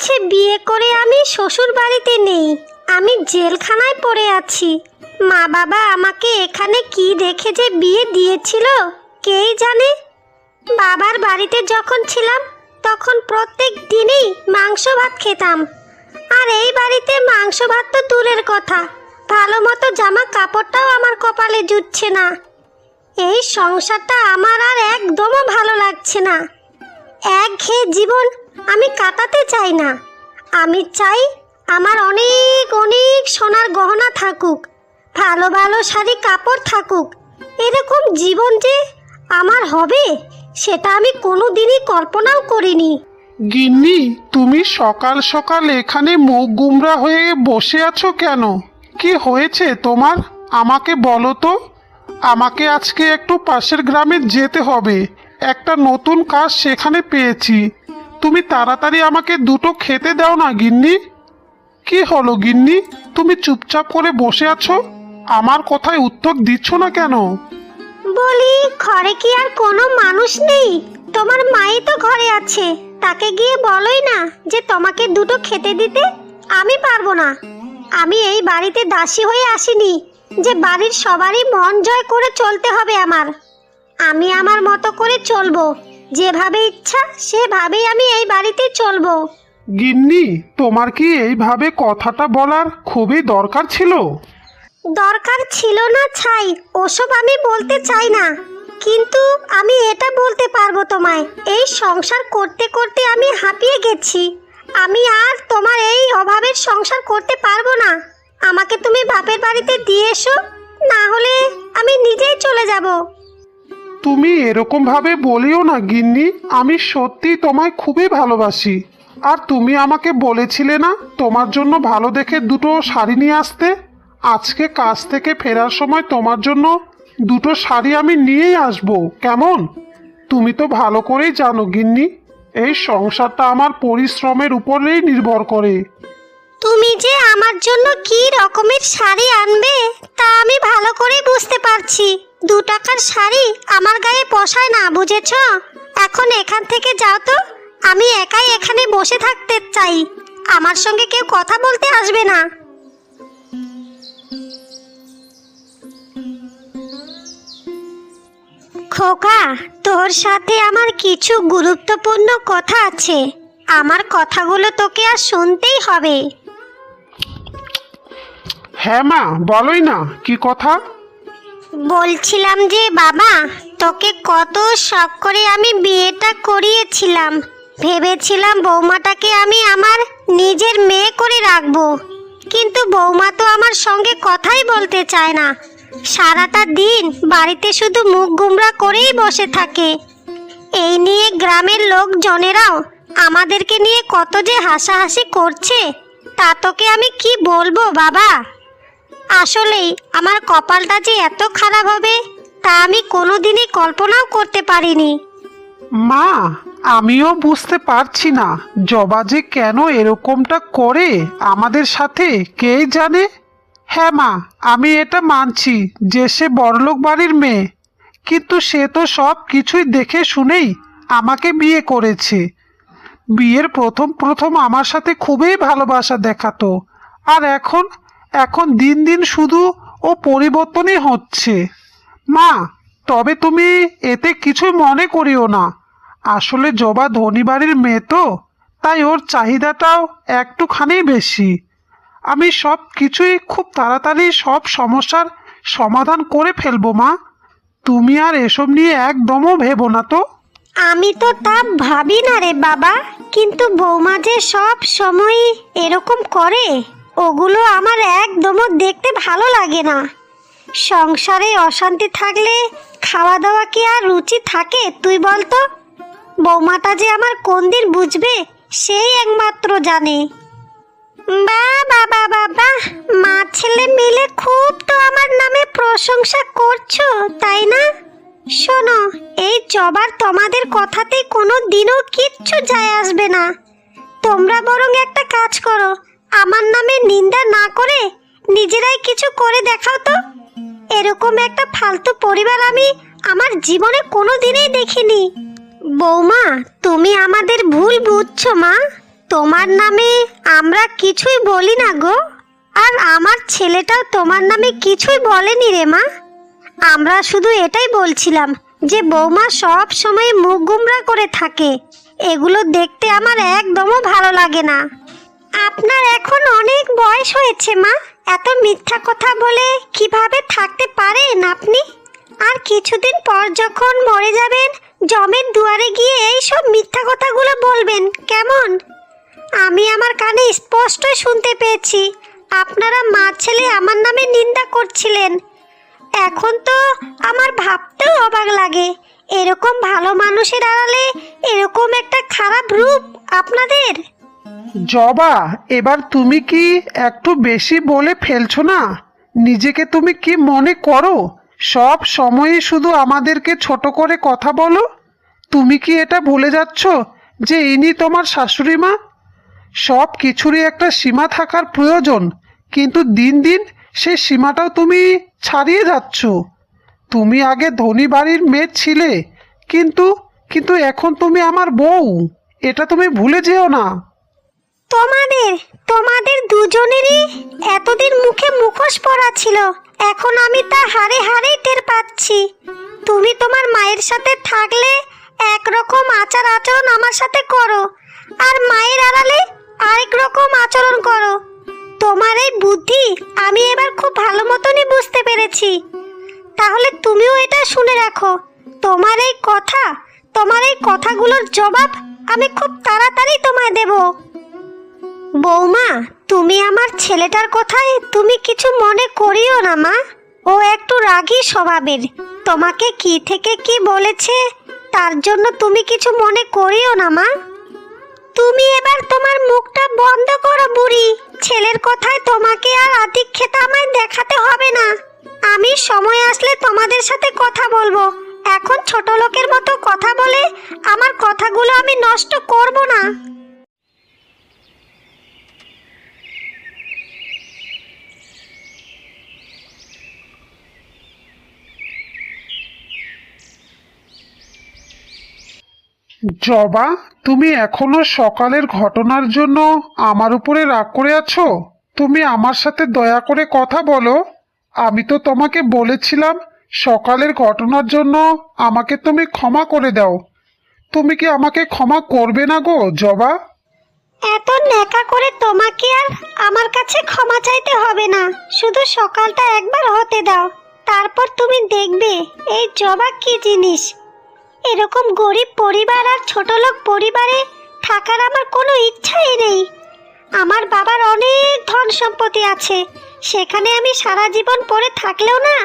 হচ্ছে বিয়ে করে আমি শ্বশুর বাড়িতে নেই, আমি জেলখানায় পড়ে আছি। মা বাবা আমাকে এখানে কি দেখে যে বিয়ে দিয়েছিল কেই জানে। বাবার বাড়িতে যখন ছিলাম তখন প্রত্যেক দিনই মাংস ভাত খেতাম, আর এই বাড়িতে মাংস ভাত তো দূরের কথা, ভালো মতো জামা কাপড়টাও আমার কপালে জুটছে না। এই সংসারটা আমার আর একদমও ভালো লাগছে না। একঘেয়ে জীবন আমি কাটাতে চাই না। আমি চাই আমার অনেক অনেক সোনার গহনা থাকুক, ভালো ভালো শাড়ি কাপড় থাকুক। এরকম জীবন যে আমার হবে সেটা আমি কোনোদিনই কল্পনাও করিনি। গিন্নি, তুমি সকাল সকাল এখানে মুখ গুমরা হয়ে বসে আছো কেন? কি হয়েছে তোমার? আমাকে বলো তো। আমাকে আজকে একটু পাশের গ্রামে যেতে হবে, একটা নতুন কাজ সেখানে পেয়েছি। তুমি তাড়াতাড়ি আমাকে দুটো খেতে দাও না গিন্নি। কি হলো গিন্নি, তুমি চুপচাপ করে বসে আছো? আমার কথায় উত্তর দিচ্ছ না কেন? বলি, ঘরে কি আর কোনো মানুষ নেই? তোমার মাই তো ঘরে আছে, তাকে গিয়ে বলোই না যে তোমাকে দুটো খেতে দিতে। আমি পারবো না। আমি এই বাড়িতে দাসী হয়ে আসিনি যে বাড়ির সবারই মন জয় করে চলতে হবে আমার। আমি আমার মতো করে চলবো, যেভাবে ইচ্ছা সেভাবেই আমি এই বাড়িতে চলবো। গিন্নি, তোমার কি এইভাবে কথাটা বলার খুবই দরকার ছিল? দরকার ছিল না ছাই, ওসব আমি বলতে চাই না, কিন্তু আমি এটা বলতে পারবো তোমায়, এই সংসার করতে করতে আমি হাঁপিয়ে গেছি। আমি আর তোমার এই অভাবের সংসার করতে পারবো না। আমাকে তুমি বাপের বাড়িতে দিয়ে এসো, না হলে আমি নিজেই চলে যাব। তুমি এরকম ভাবে বলিও না গিন্নি, আমি সত্যি তোমায় খুবই ভালোবাসি। আর তুমি আমাকে বলেছিলে না তোমার জন্য ভালো দেখে দুটো শাড়ি নিয়ে আসতে? আজকে কাজ থেকে ফেরার সময় তোমার জন্য দুটো শাড়ি আমি নিয়েই আসবো, কেমন? তুমি তো ভালো করেই জানো গিন্নি, এই সংসারটা আমার পরিশ্রমের উপরেই নির্ভর করে। তুমি যে আমার জন্য কি রকমের শাড়ি আনবে তা আমি ভালো করে বুঝতে পারছি। 2 টাকার শাড়ি আমার গায়ে পোষায় না, বুঝেছ? এখন এখান থেকে যাও তো, আমি একাই এখানে বসে থাকতে চাই। আমার সঙ্গে কেউ কথা বলতে আসবে না। খোকা, তোর সাথে আমার কিছু গুরুত্বপূর্ণ কথা আছে। আমার কথাগুলো তোকে আর শুনতেই হবে। হ্যাঁ মা, বলোই না, কি কথা? বলছিলাম যে বাবা, তোকে কত শখ করে আমি বিয়েটা করিয়েছিলাম। ভেবেছিলাম বৌমাটাকে আমি আমার নিজের মেয়ে করে রাখবো, কিন্তু বৌমা তো আমার সঙ্গে কথাই বলতে চায় না। সারাটা দিন বাড়িতে শুধু মুখ গুমরা করেই বসে থাকে। এই নিয়ে গ্রামের লোকজনেরাও আমাদেরকে নিয়ে কত যে হাসাহাসি করছে, তা তোকে আমি কি বলবো বাবা। আসলেই আমার কপালটা যে এত খারাপ হবে তা আমি কোনোদিনই কল্পনাও করতে পারিনি। মা, আমিও বুঝতে পারছি না জবা যে কেন এরকমটা করে আমাদের সাথে, কে জানে। হ্যাঁ মা, আমি এটা মানছি যে সে বড়লোক বাড়ির মেয়ে, কিন্তু সে তো সব কিছুই দেখে শুনেই আমাকে বিয়ে করেছে। বিয়ের প্রথম প্রথম আমার সাথে খুবই ভালোবাসা দেখাতো, আর এখন এখন দিন দিন শুধু ও পরিবর্তনই হচ্ছে। মা, তবে তুমি এতে কিছু মনে করিও না। আসলে জবা ধনী বাড়ির মেয়ে তো, তাই ওর চাহিদাটাও একটুখানি বেশি। আমি সব কিছুই খুব তাড়াতাড়ি সব সমস্যার সমাধান করে ফেলবো মা। তুমি আর এসব নিয়ে একদমও ভেবো না তো। আমি তো তা ভাবি না রে বাবা, কিন্তু বৌমা যে সব সময় এরকম করে, ওগুলো আমার একদমও দেখতে ভালো লাগে না। সংসারে অশান্তি থাকলে খাওয়া দাওয়া কি আর রুচি থাকে তুই বলতো? বৌমাটা যে আমার কোন দিন বুঝবে সেই একমাত্র জানে। বাবা বাবা, মা ছেলে মিলে খুব তো আমার নামে প্রশংসা করছো, তাই না? শোনো, এই জবার তোমাদের কথাতে কোনো দিনও কিচ্ছু যায় আসবে না। তোমরা বরং একটা কাজ করো, আমার নামে নিন্দা না করে নিজেরাই কিছু করে দেখাও তো। এরকম একটা ফালতু পরিবার আমি আমার জীবনে কোনো দিনই দেখিনি। বৌমা, তুমি আমাদের ভুল বুঝছো মা। তোমার নামে আমরা কিছুই বলি না গো। আর আমার ছেলেটাও তোমার নামে কিছুই বলেনি রে মা। আমরা শুধু এটাই বলছিলাম যে বৌমা সব সময় মুখ গুমরা করে থাকে, এগুলো দেখতে আমার একদমও ভালো লাগে না। আপনার এখন অনেক বয়স হয়েছে মা, এত মিথ্যা কথা বলে কিভাবে থাকতে পারেন আপনি? আর কিছুদিন পর যখন মরে যাবেন, জমের দুয়ারে গিয়ে এই সব মিথ্যা কথাগুলো বলবেন কেমন? আমি আমার কানে স্পষ্টই শুনতে পেয়েছি আপনারা মা ছেলে আমার নামে নিন্দা করছিলেন। এখন তো আমার ভাবতেও অবাক লাগে, এরকম ভালো মানুষের আড়ালে এরকম একটা খারাপ রূপ আপনাদের। জবা, এবার তুমি কি একটু বেশি বলে ফেলছো না? নিজেকে তুমি কি মনে করো সব সময়ই শুধু আমাদেরকে ছোট করে কথা বলো? তুমি কি এটা ভুলে যাচ্ছ যে ইনি তোমার শাশুড়ি মা? সব কিছুরই একটা সীমা থাকার প্রয়োজন, কিন্তু দিন দিন সেই সীমাটাও তুমি ছাড়িয়ে যাচ্ছ। তুমি আগে ধনী বাড়ির মেয়ে ছিলে, কিন্তু কিন্তু এখন তুমি আমার বউ, এটা তুমি ভুলে যেও না। তোমাদের দুজনেরই এতদিন মুখে মুখোশ পরা ছিল, এখন আমি তা হাড়ে হাড়েই টের পাচ্ছি। তুমি তোমার মায়ের সাথে থাকলে একরকম আচার আচরণ আমার সাথে করো, আর মায়ের আড়ালে আরেক রকম আচরণ করো। তোমার এই বুদ্ধি আমি এবার খুব ভালো মতনই বুঝতে পেরেছি। তাহলে তুমিও এটা শুনে রাখো, তোমার এই কথাগুলোর জবাব আমি খুব তাড়াতাড়ি তোমায় দেব। বৌমা, তুমি আমার ছেলেটার কথায় তুমি কিছু মনে করিও না মা, ও একটু রাগী স্বভাবের। তোমাকে কি থেকে কি বলেছে তার জন্য তুমি কিছু মনে করিও না মা। তুমি এবার তোমার মুখটা বন্ধ করো বুড়ি, ছেলের কথায় তোমাকে আর আদিক্ষেতা আমায় দেখাতে হবে না। আমি সময় আসলে তোমাদের সাথে কথা বলবো, এখন ছোট লোকের মতো কথা বলে আমার কথাগুলো আমি নষ্ট করব না। জবা, তুমি এখনো সকালের ঘটনার জন্য আমার উপরে রাগ করে আছো? তুমি আমার সাথে দয়া করে কথা বলো। আমি তো তোমাকে বলেছিলাম সকালের ঘটনার জন্য আমাকে তুমি ক্ষমা করে দাও। তুমি কি আমাকে ক্ষমা করবে না গো জবা? এত ন্যাকা করে তোমাকে আর আমার কাছে ক্ষমা চাইতে হবে না, শুধু সকালটা একবার হতে দাও, তারপর তুমি দেখবে এই জবা কি জিনিস। এরকম গরিব পরিবার আর ছোটলোক পরিবারে থাকার আমার কোনো ইচ্ছাই নেই। আমার বাবার অনেক ধন সম্পত্তি আছে, সেখানে আমি সারা জীবন পড়ে থাকলেও না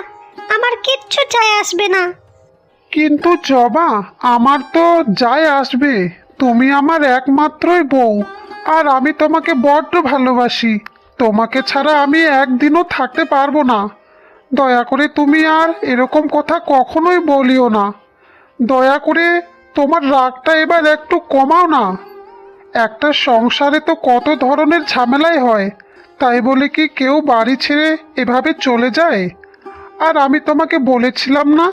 আমার কিচ্ছু যায় আসবে না। কিন্তু জবা, আমার তো যায় আসবে। তুমি আমার একমাত্রই বউ, আর আমি তোমাকে বড্ড ভালোবাসি। তোমাকে ছাড়া আমি একদিনও থাকতে পারবো না। দয়া করে তুমি আর এরকম কথা কখনোই বলিও না। দয়া করে তোমার রাগটা এবার একটু কমাও না। একটা সংসারে তো কত ধরনের ঝামেলাই হয়, তাই বলে কি কেউ বাড়ি ছেড়ে এভাবে চলে যায়? আর আমি তোমাকে বলেছিলাম না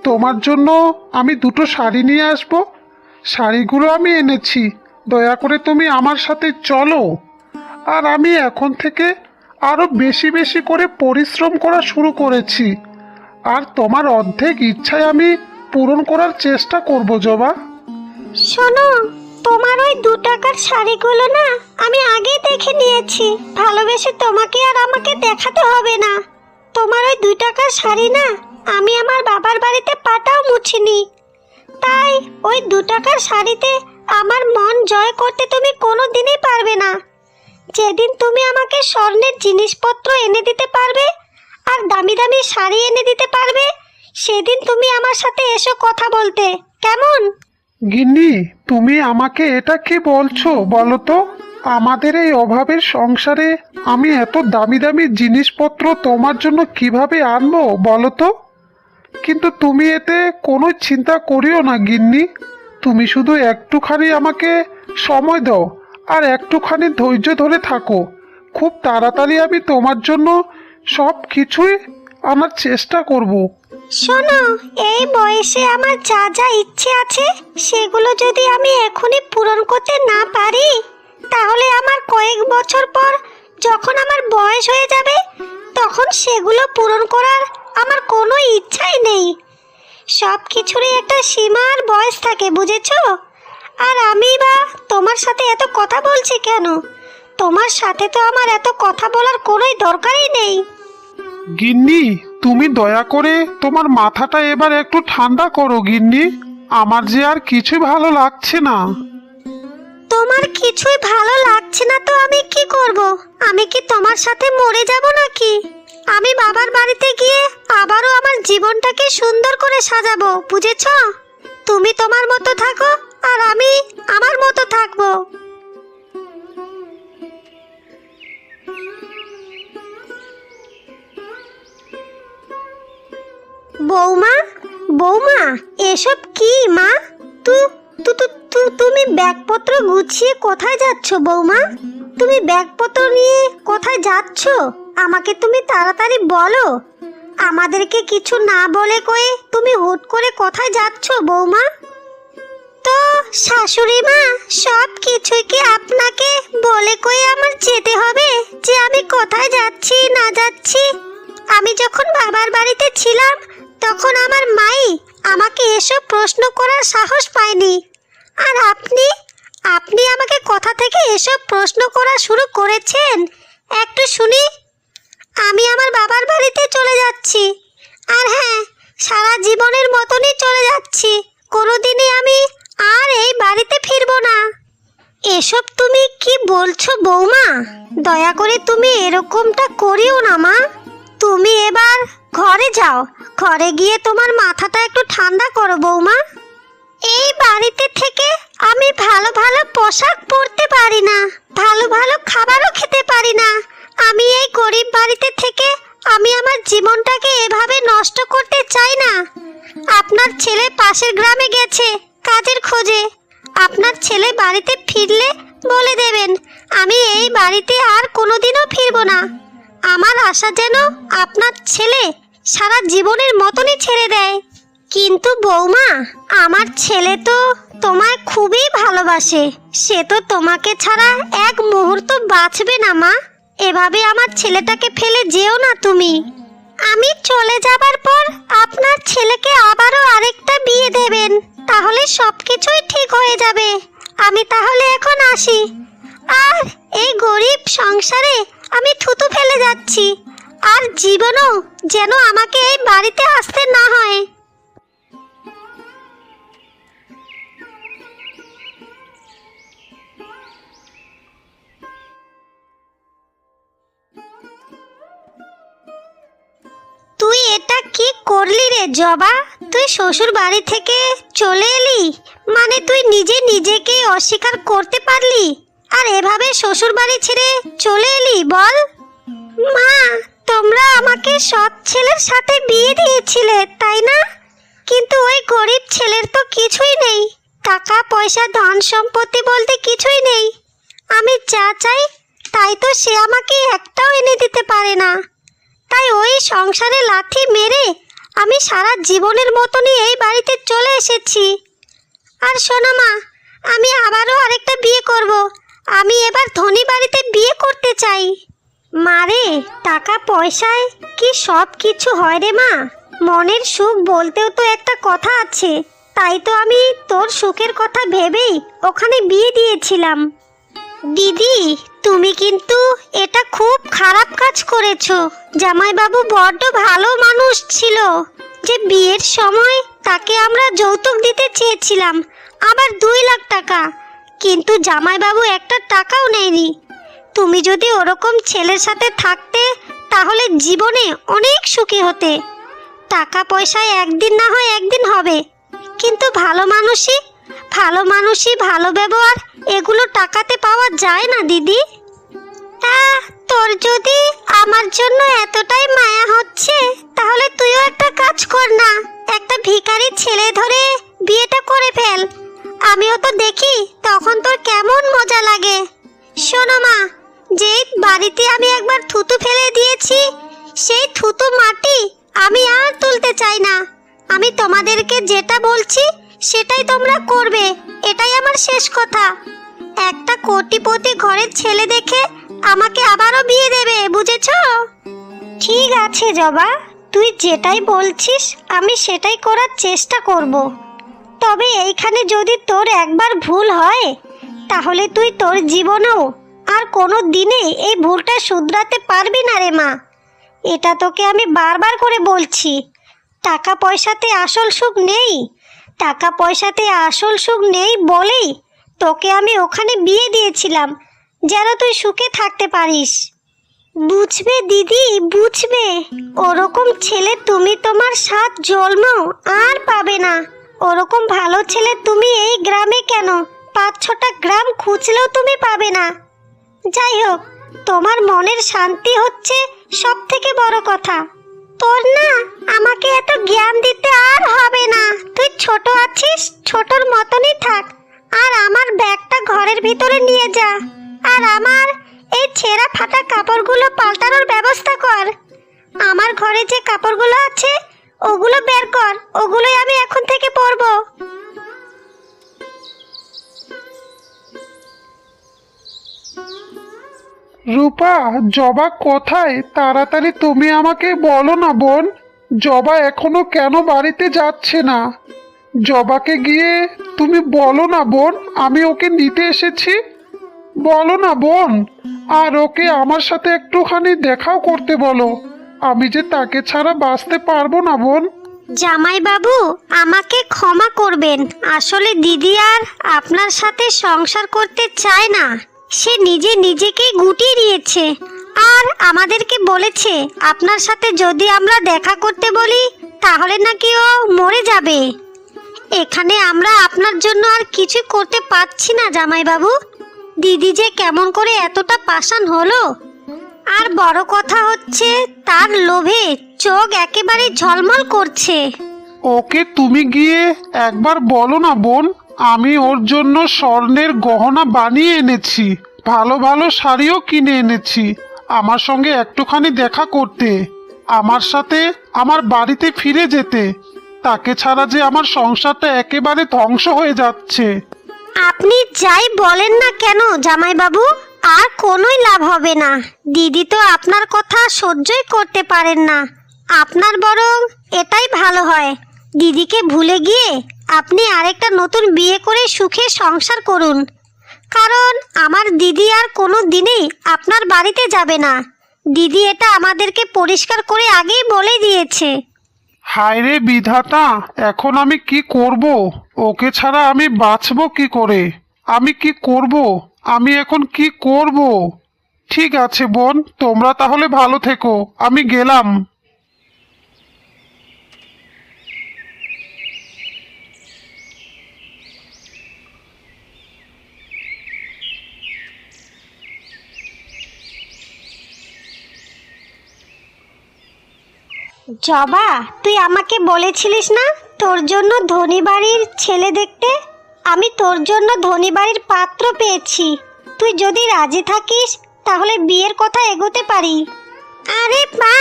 তোমার জন্য আমি দুটো শাড়ি নিয়ে আসব? শাড়িগুলো আমি এনেছি, দয়া করে তুমি আমার সাথে চলো। আর আমি এখন থেকে আরো বেশি বেশি করে পরিশ্রম করা শুরু করেছি, আর তোমার অর্ধেক ইচ্ছায় আমি পূরণ করার চেষ্টা করব জবা। শোনো, তোমার ওই 2 টাকার শাড়িগুলো না আমি আগেই দেখে নিয়েছি, ভালোবেসে তোমাকে আর আমাকে দেখাতে হবে না। তোমার ওই 2 টাকার শাড়ি না আমি আমার বাবার বাড়িতে পাটাও মুছিনি, তাই ওই 2 টাকার শাড়িতে আমার মন জয় করতে তুমি কোনো দিনই পারবে না। যেদিন তুমি আমাকে স্বর্ণের জিনিসপত্র এনে দিতে পারবে আর দামি দামি শাড়ি এনে দিতে পারবে, সেদিন তুমি আমার সাথে এসো কথা বলতে, কেমন? গিন্নি, তুমি আমাকে এটা কি বলছো বলো তো? আমাদের এই অভাবের সংসারে আমি এত দামি দামি জিনিসপত্র তোমার জন্য কিভাবে আনবো বলো তো? কিন্তু তুমি এতে কোনো চিন্তা করিও না গিন্নি। তুমি শুধু একটুখানি আমাকে সময় দাও আর একটুখানি ধৈর্য ধরে থাকো। খুব তাড়াতাড়ি আমি তোমার জন্য সব কিছুই আনার চেষ্টা করব। শোনো, এই বয়সে আমার যা যা ইচ্ছে আছে সেগুলো যদি আমি এখনই পূরণ করতে না পারি, তাহলে আমার কয়েক বছর পর যখন আমার বয়স হয়ে যাবে তখন সেগুলো পূরণ করার আমার কোনো ইচ্ছাই নেই। সব কিছুরই একটা সীমা আর বয়স থাকে, বুঝেছো? আর আমি বা তোমার সাথে এত কথা বলছি কেন? তোমার সাথে তো আমার এত কথা বলার কোনোই দরকারই নেই। গিন্নি, তুমি দয়া করে তোমার মাথাটা এবার একটু ঠান্ডা করো গিন্নি। আমার যে আর কিছুই ভালো লাগছে না। তোমার কিছুই ভালো লাগছে না তো আমি কি করব? আমি কি তোমার সাথে মরে যাব নাকি? আমি বাবার বাড়িতে গিয়ে আবারও আমার জীবনটাকে সুন্দর করে সাজাবো, বুঝেছো? তুমি তোমার মতো থাকো আর আমি আমার মতো থাকবো। বৌমা, বৌমা, এসব কি মা? তুমি ব্যাগপত্র গুছিয়ে কোথায় যাচ্ছ বৌমা? তুমি ব্যাগপত্র নিয়ে কোথায় যাচ্ছ? আমাকে তুমি তাড়াতাড়ি বলো। আমাদেরকে কিছু না বলে কয়ে তুমি হুট করে কোথায় যাচ্ছ বৌমা? তো শাশুড়ি মা, সব কিছুই কি আপনাকে বলে কয়ে আমার যেতে হবে যে আমি কোথায় যাচ্ছি না যাচ্ছি? আমি যখন বাবার বাড়িতে ছিলাম তখন আমার মাই আমাকে এসব প্রশ্ন করার সাহস পায়নি। আর আপনি আপনি আমাকে কোথা থেকে এসব প্রশ্ন করা শুরু করেছেন একটু শুনি। আমি আমার বাবার বাড়িতে চলে যাচ্ছি। আর হ্যাঁ, সারা জীবনের মতনই চলে যাচ্ছি। কোনোদিনই আমি আর এই বাড়িতে ফিরবো না। এসব তুমি কি বলছো বৌমা? দয়া করে তুমি এরকমটা করিও না মা। তুমি এবার ঘরে যাও, ঘরে গিয়ে তোমার মাথাটা একটু ঠান্ডা করো বৌমা। এই বাড়িতে থেকে আমি ভালো ভালো পোশাক পরতে পারি না, ভালো ভালো খাবারও খেতে পারি না। আমি এই গরিব বাড়িতে থেকে আমি আমার জীবনটাকে এভাবে নষ্ট করতে চাই না। আপনার ছেলে পাশের গ্রামে গেছে কাজের খোঁজে। আপনার ছেলে বাড়িতে ফিরলে বলে দেবেন আমি এই বাড়িতে আর কোনোদিনও ফিরবো না। আমার আশা যেন আপনার ছেলে সারা জীবনের মতনই ছেড়ে দেয়। কিন্তু বৌমা, আমার ছেলে তো তোমায় খুবই ভালোবাসে। সে তো তোমাকে ছাড়া এক মুহূর্ত বাঁচবে না মা। এভাবে আমার ছেলেটাকে ফেলে যেও না তুমি। আমি চলে যাবার পর আপনার ছেলেকে আবারও আরেকটা বিয়ে দেবেন, তাহলে সবকিছুই ঠিক হয়ে যাবে। আমি তাহলে এখন আসি। আর এই গরিব সংসারে আমি থুতু ফেলে যাচ্ছি। আর জীবনও যেন আমাকে এই বাড়িতে আসতে না হয়। তুই এটা কি করলি রে জবা? তুই শ্বশুর বাড়ি থেকে চলে এলি, মানে তুই নিজে নিজেকে অস্বীকার করতে পারলি আর এভাবে শ্বশুর বাড়ি ছেড়ে চলে এলি বল? মা, তোমরা আমাকে সৎ ছেলের সাথে বিয়ে দিয়েছিলে তাই না? কিন্তু ওই গরিব ছেলের তো কিছুই নেই, টাকা পয়সা ধন সম্পত্তি বলতে কিছুই নেই। আমি যা চাই তাই তো সে আমাকে একটাও এনে দিতে পারে না। তাই ওই সংসারে লাথি মেরে আমি সারা জীবনের মতনই এই বাড়িতে চলে এসেছি। আর শোনো মা, আমি আবারও আরেকটা বিয়ে করব। আমি এবার ধনী বাড়িতে বিয়ে করতে চাই। মারে, টাকা পয়সায় কি সব কিছু হয় রে মা? মনের সুখ বলতেও তো একটা কথা আছে। তাই তো আমি তোর সুখের কথা ভেবেই ওখানে বিয়ে দিয়েছিলাম। দিদি, তুমি কিন্তু এটা খুব খারাপ কাজ করেছো। জামাইবাবু বড্ড ভালো মানুষ ছিল যে বিয়ের সময় তাকে আমরা যৌতুক দিতে চেয়েছিলাম, আবার 2 লাখ টাকা, কিন্তু জামাইবাবু একটা টাকাও নেয়নি। তুমি যদি ওরকম ছেলের সাথে থাকতে তাহলে জীবনে অনেক সুখী হতে। টাকা পয়সায় একদিন না হয় একদিন হবে, কিন্তু ভালো মানুষই ভালো ব্যবহার এগুলো টাকাতে পাওয়া যায় না দিদি। তা তোর যদি আমার জন্য এতটাই মায়া হচ্ছে তাহলে তুইও একটা কাজ কর না, একটা ভিখারি ছেলে ধরে বিয়েটা করে ফেল। আমিও তো দেখি তখন তোর কেমন মজা লাগে। শোনো মা, যেই বাড়িতে আমি একবার থুতু ফেলে দিয়েছি সেই থুতু মাটি আমি আর তুলতে চাই না। আমি তোমাদেরকে যেটা বলছি সেটাই তোমরা করবে, এটাই আমার শেষ কথা। একটা কোটিপতি ঘরের ছেলে দেখে আমাকে আবারও বিয়ে দেবে, বুঝেছো? ঠিক আছে জবা, তুই যেটাই বলছিস আমি সেটাই করার চেষ্টা করব। তবে এইখানে যদি তোর একবার ভুল হয় তাহলে তুই তোর জীবনেও আর কোনো দিনে এই ভুলটা শুধরাতে পারবি না রে মা। এটা তোকে আমি বারবার করে বলছি। টাকা পয়সাতে আসল সুখ নেই, টাকা পয়সাতে আসল সুখ নেই বলেই তোকে আমি ওখানে বিয়ে দিয়েছিলাম, যেন তুই সুখে থাকতে পারিস। বুঝবে দিদি, বুঝবে। ওরকম ছেলে তুমি তোমার 7 জন্মও আর পাবে না। ওরকম ভালো ছেলে তুমি এই গ্রামে কেন 5-6টা গ্রাম খুঁজলেও তুমি পাবে না। যাই হোক, তোমার মনের শান্তি হচ্ছে সব থেকে বড় কথা। তোর না আমাকে এত জ্ঞান দিতে আর হবে না। তুই ছোট আছিস, ছোটর মতনই থাক। আর আমার ব্যাগটা ঘরের ভিতরে নিয়ে যা, আর আমার এই ছেঁড়া ফাটা কাপড়গুলো পাল্টানোর ব্যবস্থা কর। আমার ঘরে যে কাপড়গুলো আছে ওগুলো বের কর, ওগুলোই আমি এখন থেকে পরবো। রূপা, জবা কোথায়? তাড়াতাড়ি তুমি আমাকে বলো না বোন। জবা এখনো কেন বাড়িতে যাচ্ছে না? জবাকে গিয়ে তুমি বলো না বোন, আমি ওকে নিতে এসেছি। বলো না বোন, আর ওকে আমার সাথে একটুখানি দেখাও করতে বলো। আমি যে তাকে ছাড়া বাঁচতে পারবো না বোন। জামাই বাবু, আমাকে ক্ষমা করবেন। আসলে দিদি আর আপনার সাথে সংসার করতে চায় না। সে নিজে নিজেকেই গুটিয়ে দিয়েছে আর আমাদেরকে বলেছে আপনার সাথে যদি আমরা দেখা করতে বলি তাহলে নাকি ও মরে যাবে। এখানে আমরা আপনার জন্য আর কিছু করতে পারছি না জামাই বাবু। দিদি যে কেমন করে এতটা পাষাণ হলো, আর বড় কথা হচ্ছে তার লোভে চোখ একেবারে ঝলমল করছে। ওকে তুমি গিয়ে একবার বলো না বোন, আমি ওর জন্য স্বর্ণের গহনা বানিয়ে এনেছি, ভালো ভালো শাড়িও কিনে এনেছি। আমার সঙ্গে একটুখানি দেখা করতে, আমার সাথে আমার বাড়িতে ফিরে যেতে। তাকে ছাড়া যে আমার সংসারটা একেবারে ধ্বংস হয়ে যাচ্ছে। আপনি যাই বলেন না কেন জামাই বাবু, আর কোনোই লাভ হবে না। দিদি তো আপনার কথা সহ্যই করতে পারেন না। আপনার বরং এটাই ভালো হয়, দিদিকে ভুলে গিয়ে আপনি আরেকটা নতুন বিয়ে করে সুখে সংসার করুন। কারণ আমার দিদি আর কোনো দিনেই আপনার বাড়িতে যাবে না। দিদি এটা আমাদেরকে পরিষ্কার করে আগেই বলে দিয়েছে। হায় রে বিধাতা, এখন আমি কি করব? ওকে ছাড়া আমি বাঁচবো কি করে? আমি কি করব? আমি এখন কি করব? ঠিক আছে বোন, তোমরা তাহলে ভালো থেকো, আমি গেলাম। জবা, তুই আমাকে বলেছিলিস না তোর জন্য ধনী বাড়ির ছেলে দেখতে? আমি তোর জন্য ধনী বাড়ির পাত্র পেয়েছি। তুই যদি রাজি থাকিস তাহলে বিয়ের কথা এগোতে পারি। আরে মা,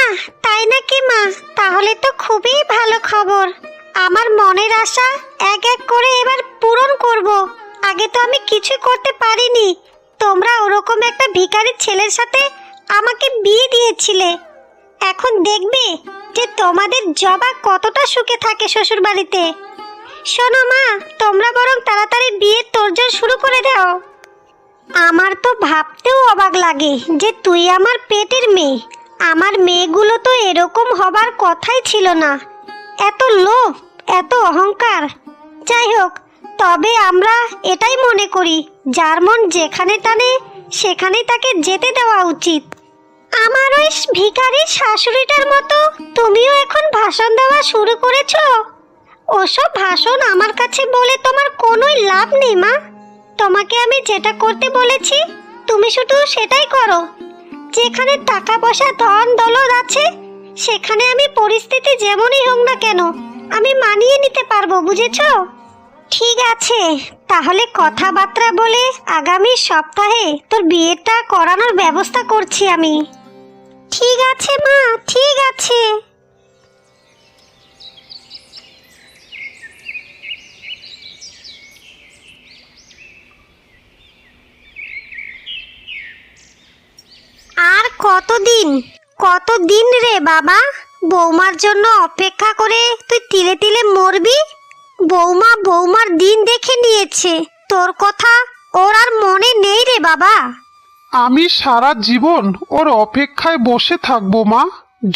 তাই নাকি মা? তাহলে তো খুবই ভালো খবর। আমার মনের আশা এক এক করে এবার পূরণ করব। আগে তো আমি কিছু করতে পারিনি। তোমরা ওরকম একটা ভিখারি ছেলের সাথে আমাকে বিয়ে দিয়েছিলে। এখন দেখবে যে তোমাদের জবা কতটা সুখে থাকে শ্বশুর বাড়িতে। শোনো মা, তোমরা বরং তাড়াতাড়ি বিয়ের তোড়জোড় শুরু করে দাও। আমার তো ভাবতেও অবাক লাগে যে তুই আমার পেটের মেয়ে। আমার মেয়েগুলো তো এরকম হবার কথাই ছিল না। এত লোভ, এত অহংকার। যাই হোক, তবে আমরা এটাই মনে করি যার মন যেখানে টানে সেখানেই তাকে যেতে দেওয়া উচিত। আমার ওই ভিখারি শাশুড়িটার মতো তুমিও এখন ভাষণ দেওয়া শুরু করেছো? ওসব ভাষণ আমার কাছে বলে তোমার কোনোই লাভ নেই মা। তোমাকে আমি যেটা করতে বলেছি তুমি শুধু সেটাই করো। যেখানে টাকা পয়সা ধন দৌলত আছে সেখানে আমি পরিস্থিতি যেমনই হোক না কেন আমি মানিয়ে নিতে পারবো, বুঝেছো? ঠিক আছে, তাহলে কথাবার্তা বলে আগামী সপ্তাহে তোর বিয়েটা করানোর ব্যবস্থা করছি আমি। ঠিক আছে মা, ঠিক আছে। কতদিন কতদিন রে বাবা বৌমার জন্য অপেক্ষা করে তুই তিলে তিলে মরবি? বৌমা বৌমার দিন দেখে নিয়েছে, তোর কথা ওর আর মনে নেই রে বাবা। আমি সারা জীবন ওর অপেক্ষায় বসে থাকবো মা।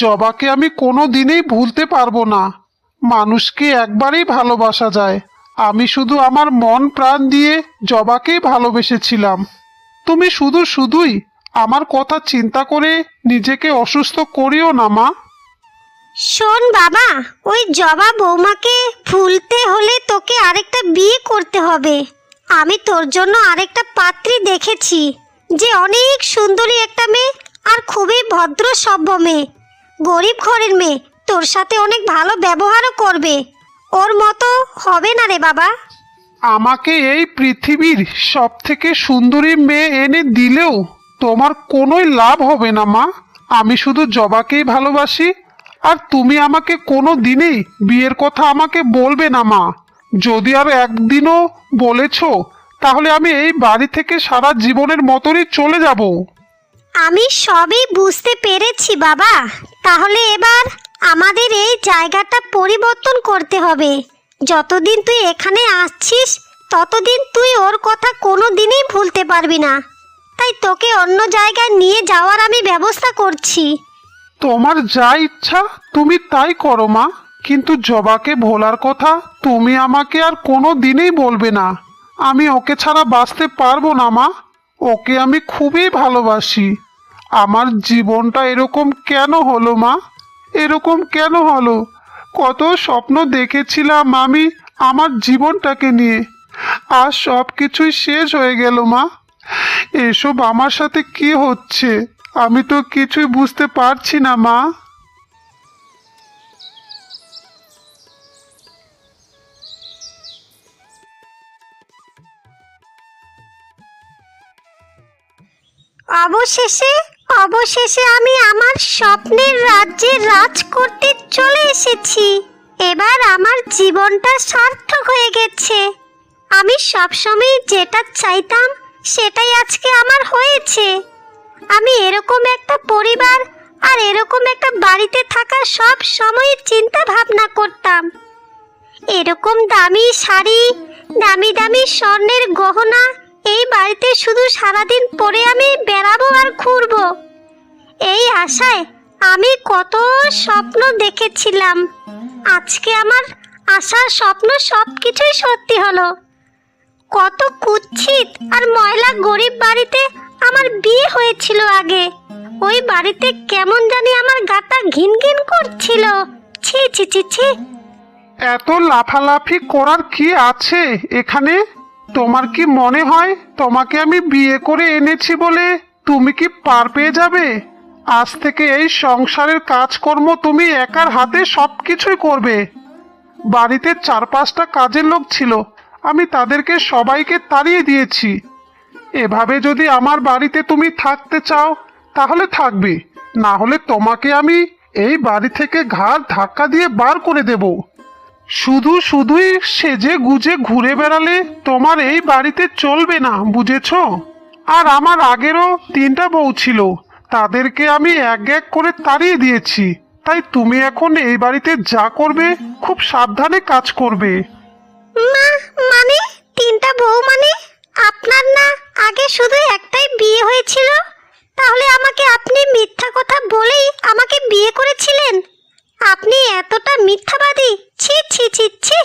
জবাকে আমি কোনো দিনেই ভুলতে পারবো না। মানুষকে একবারেই ভালোবাসা যায়। আমি শুধু আমার মন প্রাণ দিয়ে জবাকেই ভালোবেসেছিলাম। তুমি শুধুই আমার কথা চিন্তা করে নিজেকে অসুস্থ করিও না মা। শোন বাবা, ওই জবা বৌমাকে ভুলতে হলে তোকে আরেকটা বিয়ে করতে হবে। আমি তোর জন্য আরেকটা পাত্রী দেখেছি, যে অনেক সুন্দরী একটা মেয়ে আর খুবই ভদ্র সভ্য মেয়ে, গরিব ঘরের মেয়ে, তোর সাথে অনেক ভালো ব্যবহারও করবে। ওর মতো হবে না রে বাবা। আমাকে এই পৃথিবীর সব থেকে সুন্দরী মেয়ে এনে দিলেও তোমার কোনোই লাভ হবে না মা। আমি শুধু জবাকেই ভালোবাসি, আর তুমি আমাকে কোনো দিনেই বিয়ের কথা আমাকে বলবে না মা। যদি আর একদিনও বলেছ, তাহলে আমি এই বাড়ি থেকে সারা জীবনের মতনই চলে যাব। আমি সবই বুঝতে পেরেছি বাবা। তাহলে এবার আমাদের এই জায়গাটা পরিবর্তন করতে হবে। যতদিন তুই এখানে আসছিস ততদিন তুই ওর কথা কোনো দিনই ভুলতে পারবি না। তাই তোকে অন্য জায়গায় নিয়ে যাওয়ার আমি ব্যবস্থা করছি। তোমার যা ইচ্ছা তুমি তাই করো মা, কিন্তু জবাকে ভোলার কথা তুমি আমাকে আর কোনো দিনেই বলবে না। আমি ওকে ছাড়া বাঁচতে পারবো না মা। ওকে আমি খুবই ভালোবাসি। আমার জীবনটা এরকম কেন হলো মা? এরকম কেন হলো? কত স্বপ্ন দেখেছিলাম আমি আমার জীবনটাকে নিয়ে, আর সব কিছুই শেষ হয়ে গেল মা। এসব আমার সাথে কি হচ্ছে আমি তো কিছুই বুঝতে পারছি না মা। অবশেষে অবশেষে আমি আমার স্বপ্নের রাজ্যে রাজ করতে চলে এসেছি। এবার আমার জীবনটা সার্থক হয়ে গেছে। আমি সবসময় যেটা চাইতাম সেটাই আজকে আমার হয়েছে। আমি এরকম একটা পরিবার আর এরকম একটা বাড়িতে থাকা সব সময় চিন্তা ভাবনা করতাম। এরকম দামি শাড়ি, দামি দামি স্বর্ণের গহনা এই বাড়িতে শুধু সারাদিন পরে আমি বেড়াবো আর ঘুরবো, এই আশায় আমি কত স্বপ্ন দেখেছিলাম। আজকে আমার আশার স্বপ্ন সব কিছুই সত্যি হলো। কত কুৎসিত আর ময়লা গরিব বাড়িতে আমার বিয়ে হয়েছিল আগে। ওই বাড়িতে কেমন জানি আমার গাটা ঘিন ঘিন করছিল। ছি ছি ছি ছি। এত লাফালাফি করার কি আছে এখানে? তোমার কি মনে হয় তোমাকে আমি বিয়ে করে এনেছি বলে তুমি কি পার পেয়ে যাবে? আজ থেকে এই সংসারের কাজকর্ম তুমি একার হাতে সব কিছুই করবে। বাড়িতে 4-5টা কাজের লোক ছিল, আমি তাদেরকে সবাইকে তাড়িয়ে দিয়েছি। এভাবে যদি আমার বাড়িতে তুমি থাকতে চাও তাহলে থাকবে, না হলে তোমাকে আমি এই বাড়ি থেকে ঘাড় ধাক্কা দিয়ে বার করে দেব। শুধুই সেজে গুজে ঘুরে বেড়ালে তোমার এই বাড়িতে চলবে না, বুঝেছো? আর আমার আগেরও 3টা বউ ছিল, তাদেরকে আমি এক এক করে তাড়িয়ে দিয়েছি। তাই তুমি এখন এই বাড়িতে যা করবে খুব সাবধানে কাজ করবে। মানে 3টা বউ মানে? আপনার না আগে শুধু একটাই বিয়ে হয়েছিল? তাহলে আমাকে আপনি মিথ্যা কথা বলেই আমাকে বিয়ে করেছিলেন? আপনি এতটা মিথ্যাবাদী! ছি ছি ছি ছি।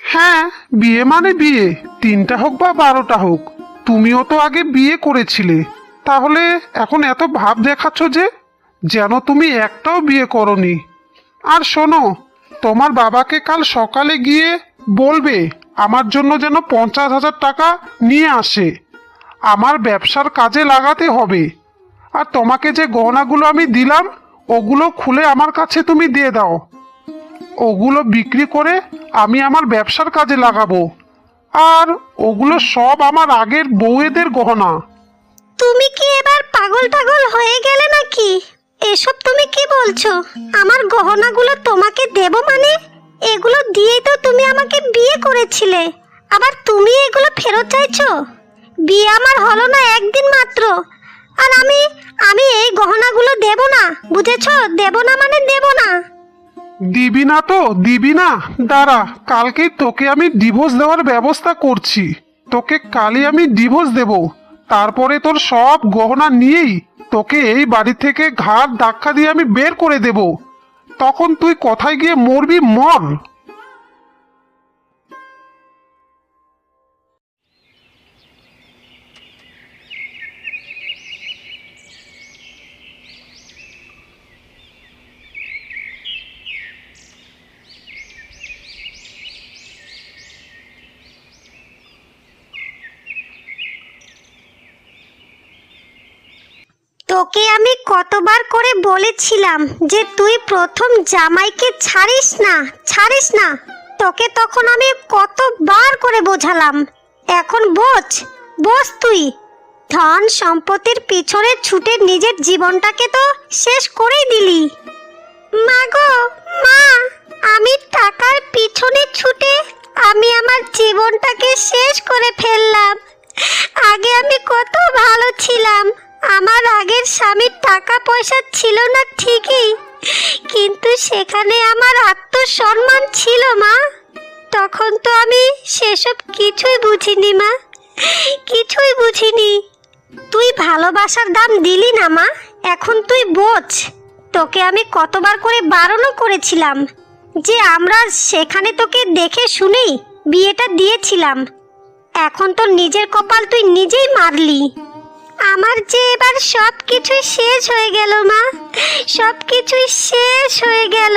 হ্যাঁ, বিয়ে মানে বিয়ে, 3টা হোক বা 12টা হোক। তুমিও তো আগে বিয়ে করেছিলে, তাহলে এখন এত ভাব দেখাচ্ছ যে যেন তুমি একটাও বিয়ে করনি। আর শোনো, তোমার বাবাকে কাল সকালে গিয়ে বলবে আমার জন্য যেন 50,000 টাকা নিয়ে আসে। আমার ব্যবসার কাজে লাগাতে হবে। আর তোমাকে যে গহনাগুলো আমি দিলাম ওগুলো খুলে আমার কাছে তুমি দিয়ে দাও। ওগুলো বিক্রি করে আমি আমার ব্যবসার কাজে লাগাবো। আর ওগুলো সব আমার আগের বউয়েদের গহনা। তুমি কি এবার পাগল টাগল হয়ে গেলে নাকি? এসব তুমি কি বলছো? আমার গহনাগুলো তোমাকে দেব মানে? এগুলো দিয়েই তো তুমি আমাকে বিয়ে করেছিলে, আবার তুমি এগুলো ফেরত চাইছো? বিয়ে আমার হলো না একদিন মাত্র, আর আমি আমি এই গহনাগুলো দেব না, বুঝেছো? দেব না মানে দেব না। দিবি না তো দিবি না? দাঁড়া, কালকেই তোকে আমি ডিভোর্স দেওয়ার ব্যবস্থা করছি। তোকে কালই আমি ডিভোর্স দেব, তারপরে তোর সব গহনা নিয়েই তোকে এই বাড়ি থেকে ঘাড় ধাক্কা দিয়ে আমি বের করে দেব। তখন তুই কোথায় গিয়ে মরবি, মর। তোকে আমি কতবার করে বলেছিলাম যে তুই প্রথম জামাইকে ছাড়িস না, ছাড়িস না। তোকে তখন আমি কতবার করে বোঝালাম। এখন বোঝ, বোঝ তুই। ধন সম্পত্তির পিছনে ছুটে নিজের জীবনটাকে তো শেষ করেই দিলি। মা গো মা, আমি টাকার পিছনে ছুটে আমি আমার জীবনটাকে শেষ করে ফেললাম। আগে আমি কত ভালো ছিলাম। আমার আগের স্বামীর টাকা পয়সা ছিল না ঠিকই, কিন্তু সেখানে আমার আত্মসম্মান ছিল মা। তখন তো আমি সেসব কিছুই বুঝিনি মা, কিছুই বুঝিনি। তুই ভালোবাসার দাম দিলি না মা। এখন তুই বোঝ, তোকে আমি কতবার করে বারণও করেছিলাম যে আমরা সেখানে তোকে দেখে শুনেই বিয়েটা দিয়েছিলাম। এখন তো নিজের কপাল তুই নিজেই মারলি। আমার যে এবার সব কিছুই শেষ হয়ে গেল মা, সব কিছুই শেষ হয়ে গেল।